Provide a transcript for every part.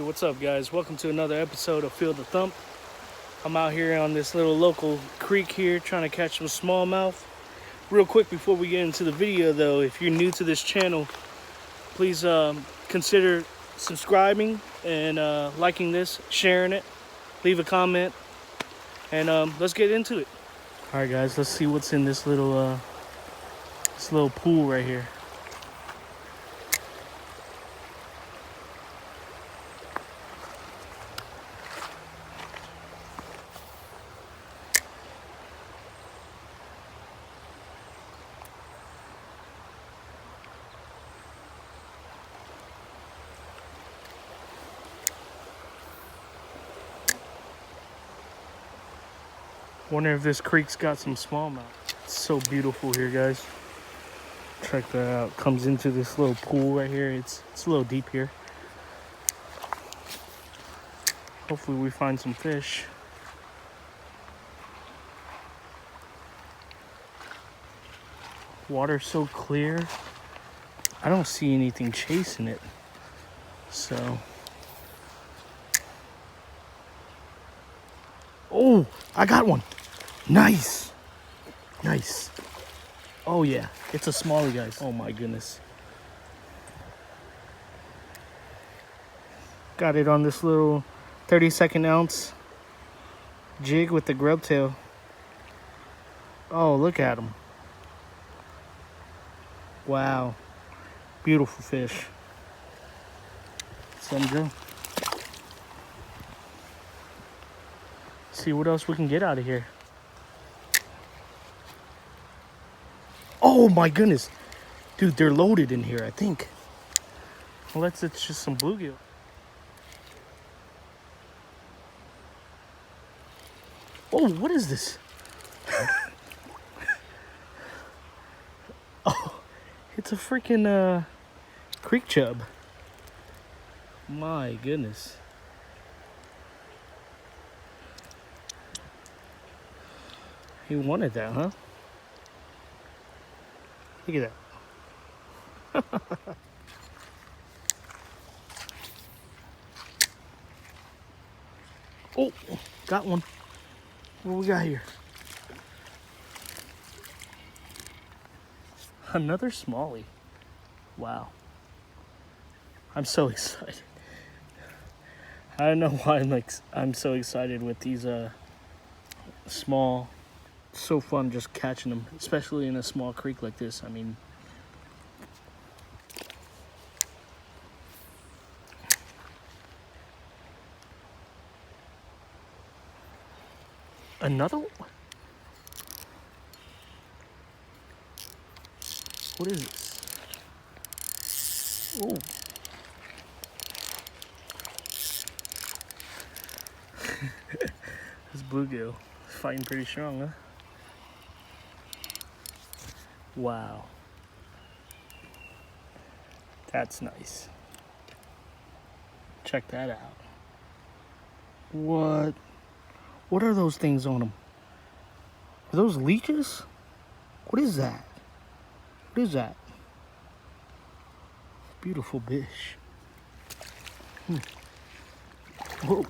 What's up, guys? Welcome to another episode of Feel the Thump. I'm out here on this little local creek here trying to catch some smallmouth. Real quick before we get into the video though, if you're new to this channel, please consider subscribing and liking this, sharing it, leave a comment, and let's get into it. All right, guys, let's see what's in this little pool right here. Wonder if this creek's got some smallmouth. It's so beautiful here, guys. Check that out. Comes into this little pool right here. It's a little deep here. Hopefully we find some fish. Water's so clear. I don't see anything chasing it. So. Oh, I got one. Nice. Nice. Oh yeah, it's a smallie, guys. Oh my goodness. Got it on this little 32nd ounce jig with the grub tail. Oh, look at him. Wow. Beautiful fish. Some Joe. See what else we can get out of here. Oh my goodness. Dude, they're loaded in here, I think. Unless it's just some bluegill. Oh, what is this? Oh, it's a freaking creek chub. My goodness. He wanted that, huh? Look at that. Oh, got one. What we got here? Another smallie. Wow. I'm so excited. I don't know why I'm so excited with these small. So fun just catching them, especially in a small creek like this. I mean, another one? What is this? Oh. This bluegill is fighting pretty strong, huh? Wow. That's nice. Check that out. What? What are those things on them? Are those leeches? What is that? What is that? Beautiful fish. Whoa.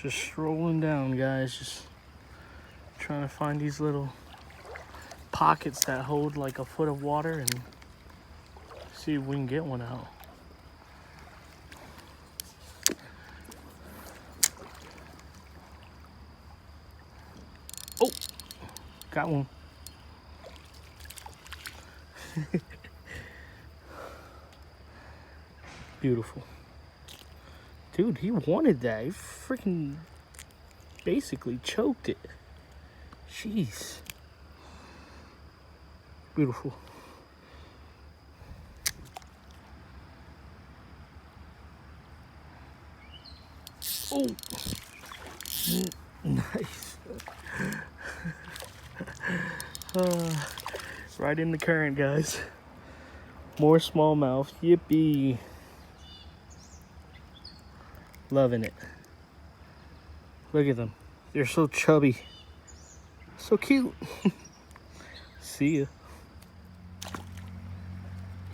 Just strolling down, guys, just trying to find these little pockets that hold like a foot of water and see if we can get one out. Oh, got one. Beautiful. Dude, he wanted that. He freaking basically choked it. Jeez. Beautiful. Oh, nice. Right in the current, guys. More smallmouth. Yippee. Loving it. Look at them. They're so chubby. So cute. See ya.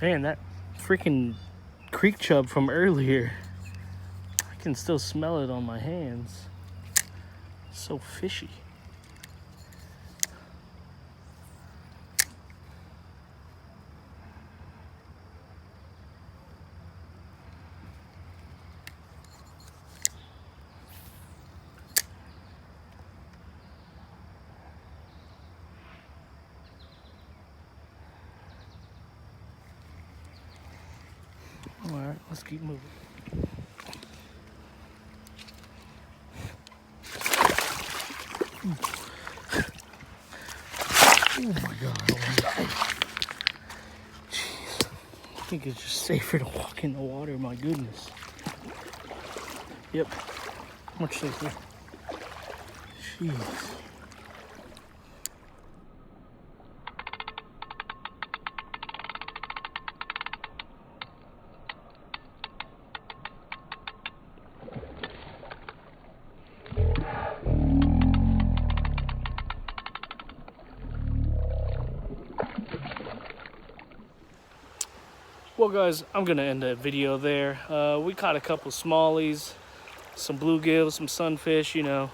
Man, that freaking creek chub from earlier. I can still smell it on my hands. So fishy. All right, let's keep moving. Oh my God, oh my God. Jeez. I think it's just safer to walk in the water, my goodness. Yep, much safer. Jeez. Well guys, I'm gonna end the video there. We caught a couple smallies, some bluegills, some sunfish, you know.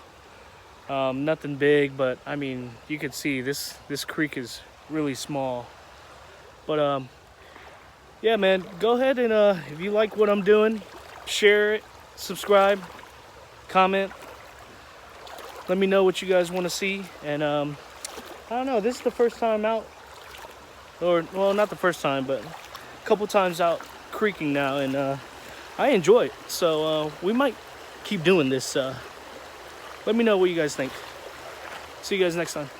Nothing big, but I mean, you can see this creek is really small. But yeah man, go ahead and if you like what I'm doing, share it, subscribe, comment. Let me know what you guys want to see. And I don't know, this is the first time out, or well, not the first time, but couple times out creeking now, and I enjoy it, so we might keep doing this. Let me know what you guys think. See you guys next time.